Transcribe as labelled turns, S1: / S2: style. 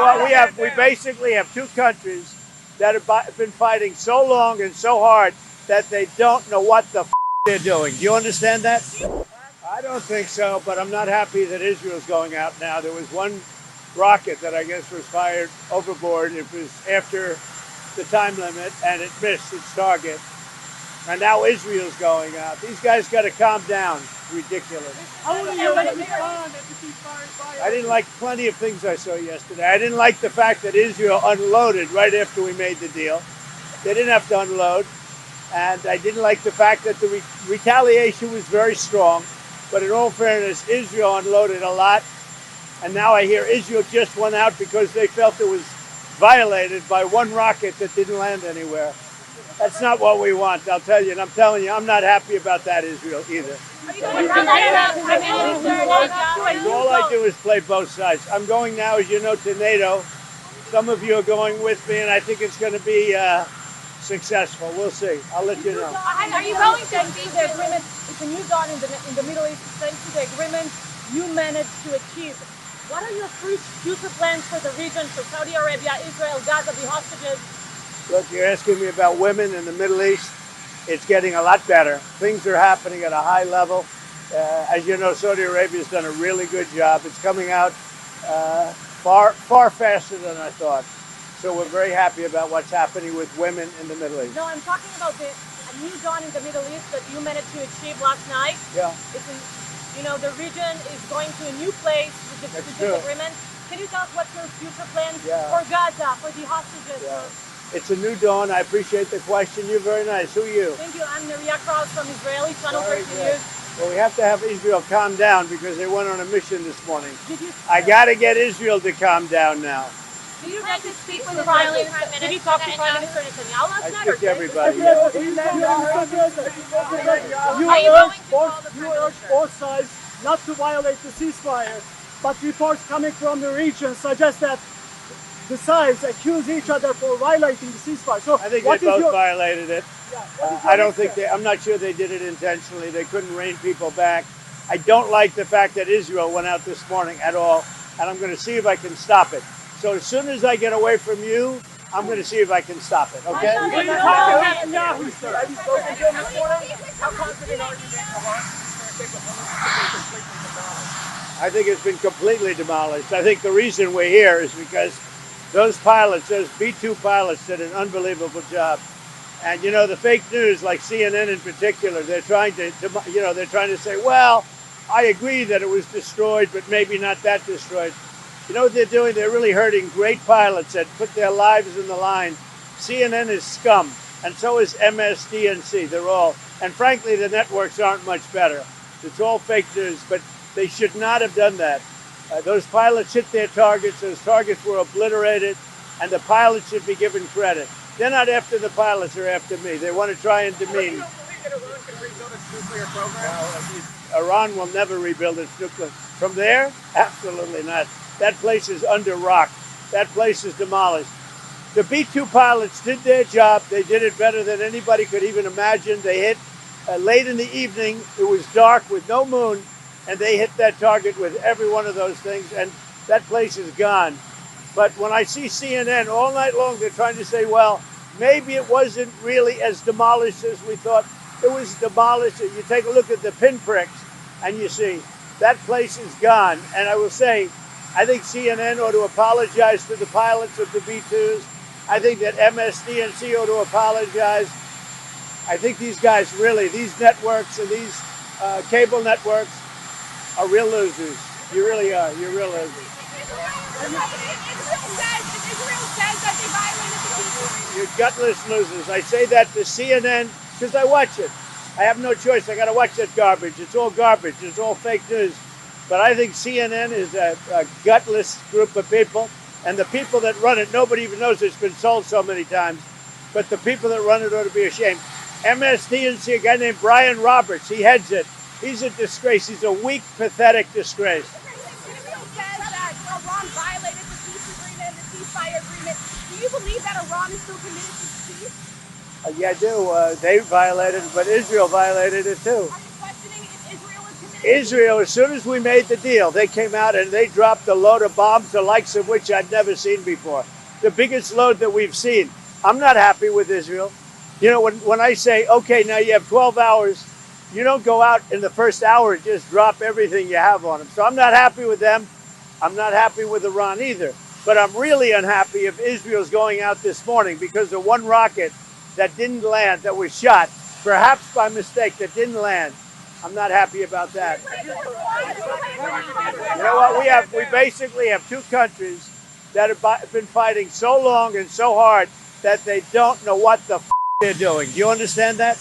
S1: what? We basically have two countries that have been fighting so long and so hard that they don't know what the they're doing. Do you understand that? I don't think so, but I'm not happy that Israel's going out now. There was one rocket that I guess was fired overboard. It was after the time limit, and it missed its target. And now Israel's going out. These guys got to calm down. It's ridiculous. I didn't like plenty of things I saw yesterday. I didn't like the fact that Israel unloaded right after we made the deal. They didn't have to unload. And I didn't like the fact that the retaliation was very strong. But in all fairness, Israel unloaded a lot. And now I hear Israel just went out because they felt it was violated by one rocket that didn't land anywhere. That's not what we want, I'll tell you. And I'm telling you, I'm not happy about that, Israel, either. All I do is play both sides. I'm going now, as you know, to NATO. Some of you are going with me, and I think it's going to be successful. We'll see. I'll let you know.
S2: Are you going to see the agreement? It's a new dawn in the Middle East. Thanks to the agreement you managed to achieve. What are your future plans for the region, for Saudi Arabia, Israel, Gaza, the hostages?
S1: Look, you're asking me about women in the Middle East. It's getting a lot better. Things are happening at a high level. As you know, Saudi Arabia's done a really good job. It's coming out far faster than I thought. So we're very happy about what's happening with women in the Middle East.
S2: No, I'm talking about a new dawn in the Middle East that you managed to achieve last night.
S1: Yeah.
S2: The region is going to a new place with this agreement. Can you tell us what's your future plans for Gaza, for the hostages?
S1: Yeah. It's a new dawn. I appreciate the question. You're very nice. Who are you?
S2: Thank you. I'm Maria Krause from Israeli Channel 13 News.
S1: Well, we have to have Israel calm down because they went on a mission this morning. I got to get Israel to calm down now.
S2: Did you get to speak with the Prime Minister? Did you talk to Prime Minister Netanyahu last night?
S1: I spoke to everybody.
S3: You urge both sides not to violate the ceasefire, but reports coming from the region suggest that the sides accuse each other for violating the ceasefire. So
S1: I think they both violated it. I'm not sure they did it intentionally. They couldn't rein people back. I don't like the fact that Israel went out this morning at all, and I'm going to see if I can stop it. So as soon as I get away from you, I'm going to see if I can stop it, okay?
S3: How confident are you that
S1: I think it's been completely demolished. I think the reason we're here is because those pilots, those B-2 pilots, did an unbelievable job. And you know, the fake news, like CNN in particular, they're trying to say, well, I agree that it was destroyed, but maybe not that destroyed. You know what they're doing? They're really hurting great pilots that put their lives in the line. CNN is scum, and so is MSDNC. They're all, and frankly, the networks aren't much better. It's all fake news, but they should not have done that. Those pilots hit their targets. Those targets were obliterated, and the pilots should be given credit. They're not after the pilots, they're after me. They want to try and demean.
S4: Do you believe that Iran can rebuild its nuclear program?
S1: Iran will never rebuild its nuclear. From there? Absolutely not. That place is under rock. That place is demolished. The B-2 pilots did their job. They did it better than anybody could even imagine. They hit late in the evening. It was dark with no moon, and they hit that target with every one of those things, and that place is gone. But when I see CNN all night long, they're trying to say, well, maybe it wasn't really as demolished as we thought. It was demolished. You take a look at the pinpricks, and you see that place is gone. And I will say, I think CNN ought to apologize to the pilots of the B-2s. I think that MSDNC ought to apologize. I think these guys really, these networks and these cable networks are real losers. You really are. You're real losers.
S2: Israel says that they violated the peace agreement.
S1: You're gutless losers. I say that to CNN because I watch it. I have no choice. I got to watch that garbage. It's all garbage. It's all fake news. But I think CNN is a gutless group of people. And the people that run it, nobody even knows it's been sold so many times. But the people that run it ought to be ashamed. MSDNC, a guy named Brian Roberts, he heads it. He's a disgrace. He's a weak, pathetic disgrace.
S2: Israel says that Iran violated the peace agreement, the ceasefire agreement. Do you believe that Iran is still committed to peace?
S1: Yeah, I do. They violated it, but Israel violated it too.
S2: Are you questioning if Israel is committed
S1: Israel, as soon as we made the deal, they came out and they dropped a load of bombs, the likes of which I'd never seen before. The biggest load that we've seen. I'm not happy with Israel. You know, when I say, okay, now you have 12 hours, you don't go out in the first hour and just drop everything you have on them. So I'm not happy with them. I'm not happy with Iran either. But I'm really unhappy if Israel's going out this morning because of one rocket that didn't land, that was shot, perhaps by mistake, that didn't land. I'm not happy about that. You know what? We basically have two countries that have been fighting so long and so hard that they don't know what the they're doing. Do you understand that?